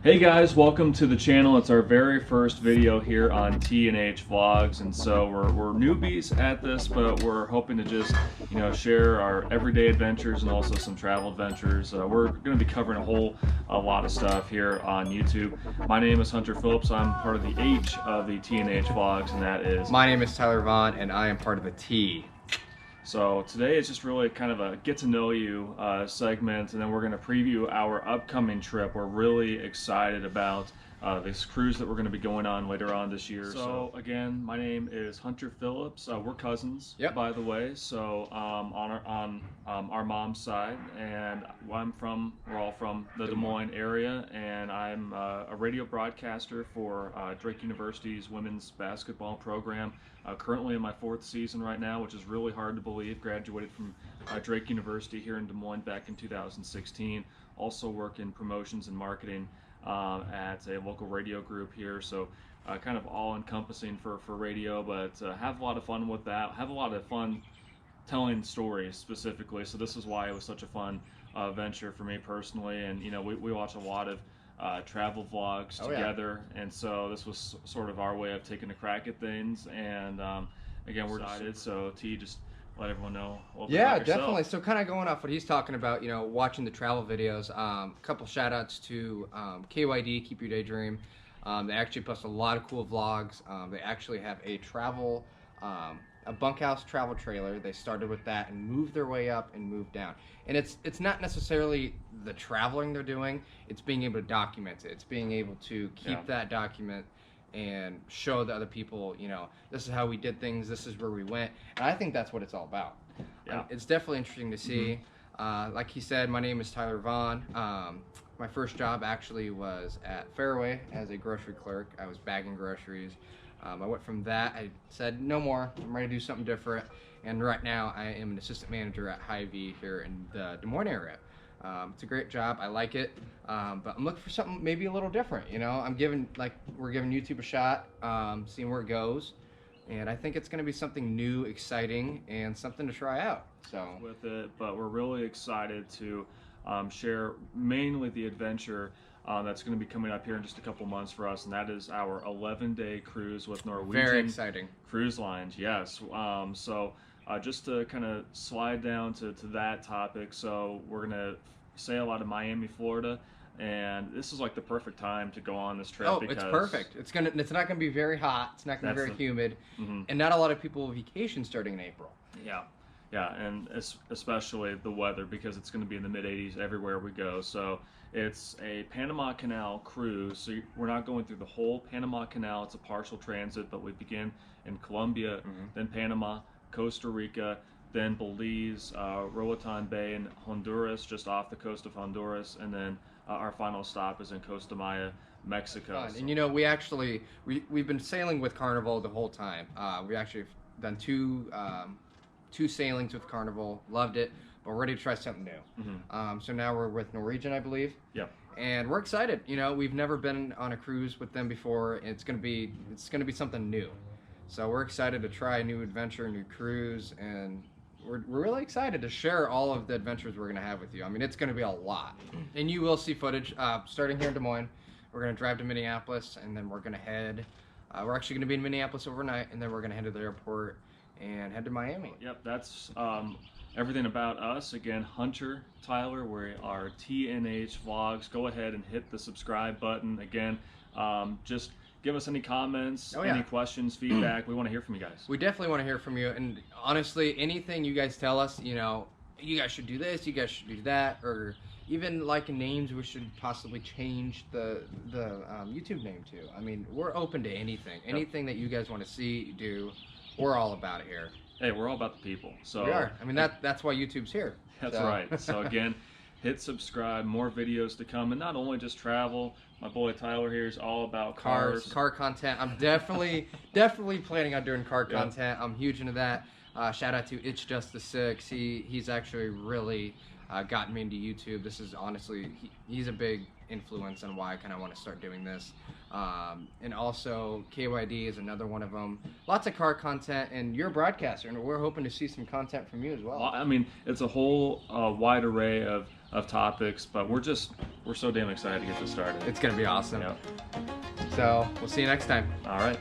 Hey guys, welcome to the channel. It's our very first video here on T&H Vlogs, and so we're newbies at this, but we're hoping to just, share our everyday adventures and also some travel adventures. We're going to be covering a lot of stuff here on YouTube. My name is Hunter Phillips. I'm part of the H of the T&H Vlogs, and that is... My name is Tyler Vaughn, and I am part of the T. So today is just really kind of a get to know you segment, and then we're going to preview our upcoming trip. We're really excited about this cruise that we're going to be going on later on this year. So again, my name is Hunter Phillips. We're cousins, by the way. So on our mom's side, and we're all from the Des Moines area, and I'm a radio broadcaster for Drake University's women's basketball program. Currently in my 4th season right now, which is really hard to believe. Graduated from Drake University here in Des Moines back in 2016. Also work in promotions and marketing at a local radio group here. So kind of all encompassing for radio, but have a lot of fun with that. Have a lot of fun telling stories specifically. So this is why it was such a fun venture for me personally. And we watch a lot of travel vlogs together, and so this was sort of our way of taking a crack at things. And again, we're excited. So T, just let everyone know a little bit about yourself. Definitely. So kind of going off what he's talking about, watching the travel videos, a couple shout outs to KYD, Keep Your Daydream. They actually post a lot of cool vlogs. They actually have a travel a bunkhouse travel trailer. They started with that and moved their way up and moved down. And it's not necessarily the traveling they're doing, it's being able to document it. It's being able to keep that document and show the other people, this is how we did things, this is where we went. And I think that's what it's all about. It's definitely interesting to see. Like he said, my name is Tyler Vaughn. My first job actually was at Fairway as a grocery clerk. I was bagging groceries. I went from that, I said, no more, I'm ready to do something different. And right now, I am an assistant manager at Hy-Vee here in the Des Moines area. It's a great job, I like it, but I'm looking for something maybe a little different, we're giving YouTube a shot, seeing where it goes. And I think it's going to be something new, exciting, and something to try out. So with it, but we're really excited to share mainly the adventure that's going to be coming up here in just a couple months for us, and that is our 11-day cruise with Norwegian. Very exciting. Cruise Lines, yes. So just to kind of slide down to that topic, so we're going to sail out of Miami, Florida, and this is like the perfect time to go on this trip. Oh, it's perfect. It's not gonna be very hot. It's not gonna be very humid, and not a lot of people vacation starting in April. Yeah, and especially the weather, because it's going to be in the mid-80s everywhere we go. So it's a Panama Canal cruise. So we're not going through the whole Panama Canal. It's a partial transit, but we begin in Colombia, then Panama, Costa Rica, then Belize, Roatan Bay in Honduras, just off the coast of Honduras, and then our final stop is in Costa Maya, Mexico. So. And we've been sailing with Carnival the whole time. We actually done two sailings with Carnival, loved it, but we're ready to try something new. So now we're with Norwegian, I believe. Yep. And we're excited. We've never been on a cruise with them before. And it's gonna be something new. So we're excited to try a new adventure, a new cruise, and we're really excited to share all of the adventures we're gonna have with you. I mean, it's gonna be a lot, and you will see footage starting here in Des Moines. We're gonna drive to Minneapolis, and then we're gonna head. We're actually gonna be in Minneapolis overnight, and then we're gonna head to the airport and head to Miami. Yep, that's everything about us. Again, Hunter, Tyler, we are T&H Vlogs. Go ahead and hit the subscribe button. Again, just give us any comments, any questions, feedback. We want to hear from you guys. We definitely want to hear from you. And honestly, anything you guys tell us, you guys should do this, you guys should do that, or even like names we should possibly change the YouTube name to. I mean, we're open to anything. Anything that you guys want to see, do. We're all about it here. Hey, we're all about the people. So we are. I mean, that's why YouTube's here. That's right. So again, hit subscribe. More videos to come, and not only just travel. My boy Tyler here is all about cars. Car content. I'm definitely planning on doing car content. I'm huge into that. Shout out to It's Just the Six. He's actually really gotten me into YouTube. This is honestly, he's a big influence on why I kind of want to start doing this. And also KYD is another one of them. Lots of car content, and you're a broadcaster, and we're hoping to see some content from you as well. I mean, it's a whole wide array of topics, but we're so damn excited to get this started. It's gonna be awesome. Yeah. So we'll see you next time. All right.